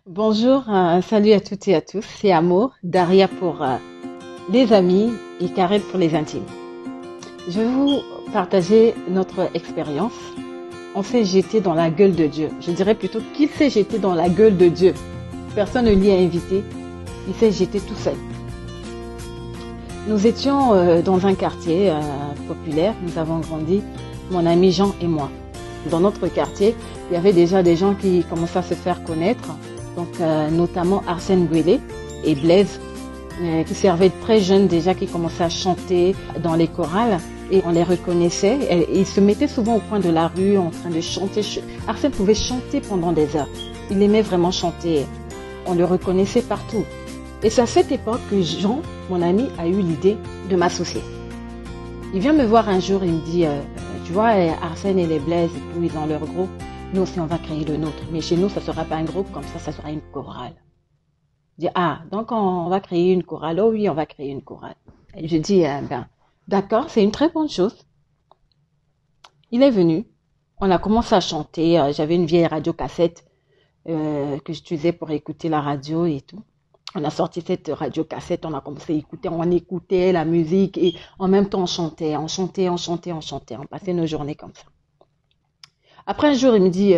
Bonjour, salut à toutes et à tous. C'est Amour, Daria pour les amis et Karel pour les intimes. Je vais vous partager notre expérience. On s'est jeté dans la gueule de Dieu. Je dirais plutôt qu'il s'est jeté dans la gueule de Dieu. Personne ne l'y a invité. Il s'est jeté tout seul. Nous étions dans un quartier populaire. Nous avons grandi, mon ami Jean et moi. Dans notre quartier, il y avait déjà des gens qui commençaient à se faire connaître. Donc, notamment Arsène Guélé et Blaise, qui servaient très jeunes déjà, qui commençaient à chanter dans les chorales. Et on les reconnaissait. Et ils se mettaient souvent au coin de la rue en train de chanter. Arsène pouvait chanter pendant des heures. Il aimait vraiment chanter. On le reconnaissait partout. Et c'est à cette époque que Jean, mon ami, a eu l'idée de m'associer. Il vient me voir un jour, il me dit, tu vois, Arsène et les Blaise, et tout, ils ont leur groupe. Nous aussi, on va créer le nôtre. Mais chez nous, ça ne sera pas un groupe comme ça sera une chorale. Je dis, ah, donc on va créer une chorale. Oh oui, on va créer une chorale. Et je dis, d'accord, c'est une très bonne chose. Il est venu. On a commencé à chanter. J'avais une vieille radio-cassette que j'utilisais pour écouter la radio et tout. On a sorti cette radio-cassette, on a commencé à écouter, on écoutait la musique et en même temps on chantait. On passait nos journées comme ça. Après un jour, il me dit,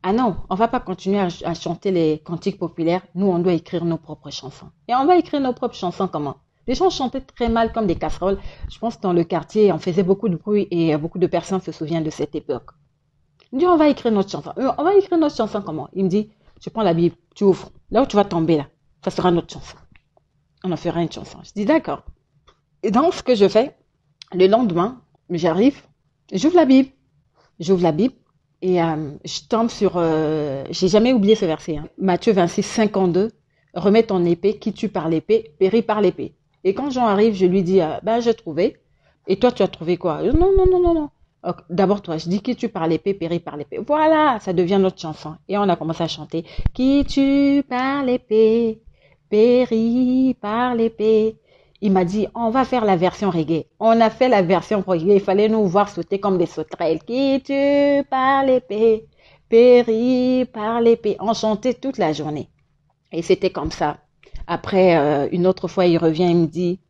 ah non, on va pas continuer à chanter les cantiques populaires. Nous, on doit écrire nos propres chansons. Et on va écrire nos propres chansons comment? Les gens chantaient très mal comme des casseroles. Je pense que dans le quartier, on faisait beaucoup de bruit et beaucoup de personnes se souviennent de cette époque. Il me dit, on va écrire notre chanson. On va écrire notre chanson comment? Il me dit, tu prends la Bible, tu ouvres. Là où tu vas tomber, là, ça sera notre chanson. On en fera une chanson. Je dis, d'accord. Et donc, ce que je fais, le lendemain, j'arrive, j'ouvre la Bible. Et je tombe sur, j'ai jamais oublié ce verset, hein. Matthieu 26, 52, remets ton épée, qui tue par l'épée, périt par l'épée. Et quand Jean arrive, je lui dis, j'ai trouvé. Et toi, tu as trouvé quoi? Non. D'abord toi, je dis, qui tue par l'épée, périt par l'épée. Voilà, ça devient notre chanson. Et on a commencé à chanter, qui tue par l'épée, périt par l'épée. Il m'a dit, on va faire la version reggae. On a fait la version reggae. Il fallait nous voir sauter comme des sauterelles. Qui tue par l'épée, périt par l'épée. On chantait toute la journée. Et c'était comme ça. Après, une autre fois, il revient, il me dit,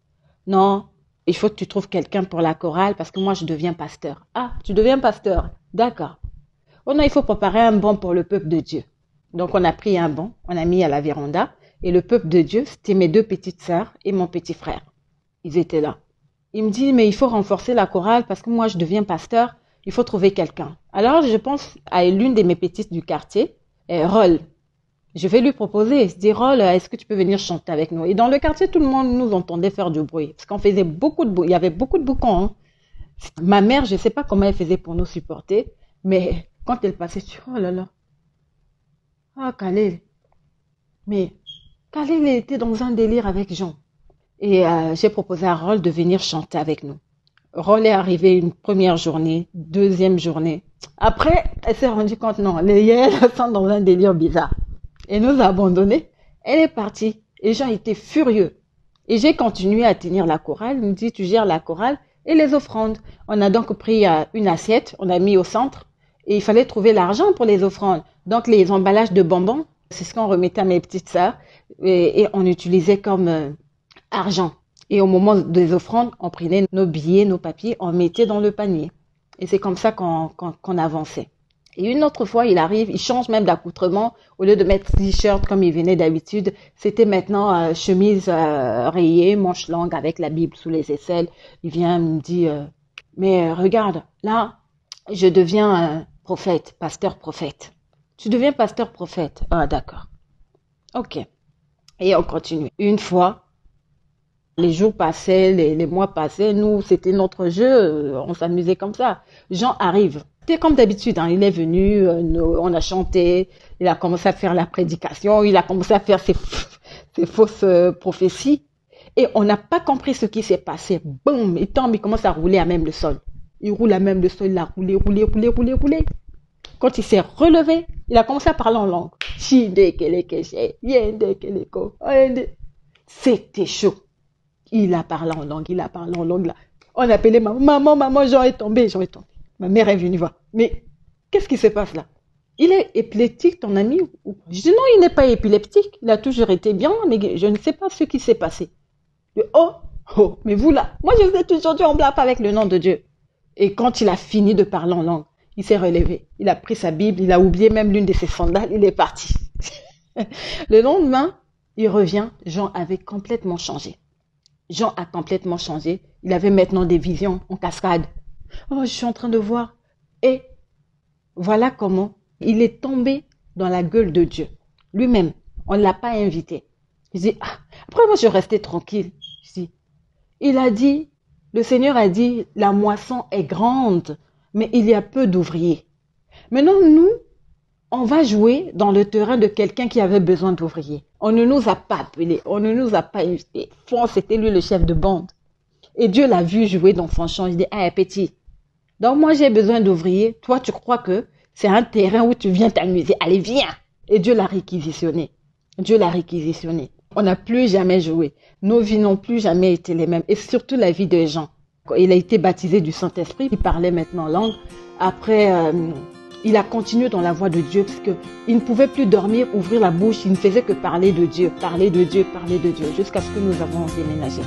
non, il faut que tu trouves quelqu'un pour la chorale parce que moi, je deviens pasteur. Ah, tu deviens pasteur? D'accord. Oh non, il faut préparer un banc pour le peuple de Dieu. Donc, on a pris un banc, on a mis à la véranda. Et le peuple de Dieu, c'était mes deux petites sœurs et mon petit frère. Ils étaient là. Il me dit, mais il faut renforcer la chorale parce que moi, je deviens pasteur. Il faut trouver quelqu'un. Alors, je pense à l'une de mes petites du quartier, Rol. Je vais lui proposer. Je dis, Rol, est-ce que tu peux venir chanter avec nous? Et dans le quartier, tout le monde nous entendait faire du bruit. Parce qu'on faisait beaucoup de bruit. Il y avait beaucoup de boucans. Hein. Ma mère, je ne sais pas comment elle faisait pour nous supporter. Mais quand elle passait, tu dis, oh là là. Ah, Khalil. Mais Khalil était dans un délire avec Jean. Et j'ai proposé à Rol de venir chanter avec nous. Rol est arrivé une première journée, deuxième journée. Après, elle s'est rendue compte, non, les Yel sont dans un délire bizarre. Elle nous a abandonnés. Elle est partie. Et Jean était furieux. Et j'ai continué à tenir la chorale. Il me dit, tu gères la chorale et les offrandes. On a donc pris une assiette, on a mis au centre. Et il fallait trouver l'argent pour les offrandes. Donc les emballages de bonbons, c'est ce qu'on remettait à mes petites sœurs. Et on utilisait comme argent. Et au moment des offrandes, on prenait nos billets, nos papiers, on mettait dans le panier. Et c'est comme ça qu'on avançait. Et une autre fois, il arrive, il change même d'accoutrement. Au lieu de mettre t-shirt comme il venait d'habitude, c'était maintenant chemise rayée, manche longue avec la Bible sous les aisselles. Il vient me dire, mais regarde, là, je deviens prophète, pasteur prophète. Tu deviens pasteur prophète. Ah, d'accord. Ok. Et on continue. Une fois, les jours passaient, les mois passaient, nous, c'était notre jeu, on s'amusait comme ça. Jean arrive. C'était comme d'habitude, hein, il est venu, on a chanté, il a commencé à faire la prédication, il a commencé à faire ses fausses prophéties. Et on n'a pas compris ce qui s'est passé. Boum, il tombe, il commence à rouler à même le sol. Il roule à même le sol, il a roulé. Quand il s'est relevé, il a commencé à parler en langue. C'était chaud. Il a parlé en langue. Là. On appelait maman, Jean est tombé. Ma mère est venue voir. Mais qu'est-ce qui se passe là? il est épileptique, ton ami? Je dis, non, il n'est pas épileptique. Il a toujours été bien, mais je ne sais pas ce qui s'est passé. Je dis, oh, oh, mais vous là, moi je vous ai toujours dit, on ne blague pas avec le nom de Dieu. Et quand il a fini de parler en langue, il s'est relevé. Il a pris sa Bible, il a oublié même l'une de ses sandales, il est parti. Le lendemain, il revient, Jean avait complètement changé. Jean a complètement changé. Il avait maintenant des visions en cascade. Oh, je suis en train de voir. Et voilà comment il est tombé dans la gueule de Dieu. Lui-même, on ne l'a pas invité. Je dis, ah. Après moi, je restais tranquille. Je dis, il a dit, le Seigneur a dit, la moisson est grande, mais il y a peu d'ouvriers. Maintenant, nous, on va jouer dans le terrain de quelqu'un qui avait besoin d'ouvriers. On ne nous a pas appelés, on ne nous a pas invités. C'était lui le chef de bande. Et Dieu l'a vu jouer dans son champ. Il dit, ah, petit, donc moi j'ai besoin d'ouvriers. Toi, tu crois que c'est un terrain où tu viens t'amuser. Allez, viens. Et Dieu l'a réquisitionné. Dieu l'a réquisitionné. On n'a plus jamais joué. Nos vies n'ont plus jamais été les mêmes. Et surtout la vie de Jean. Il a été baptisé du Saint-Esprit. Il parlait maintenant langue. Après, il a continué dans la voie de Dieu parce qu'il ne pouvait plus dormir, ouvrir la bouche. Il ne faisait que parler de Dieu, parler de Dieu, parler de Dieu, jusqu'à ce que nous avons déménagé.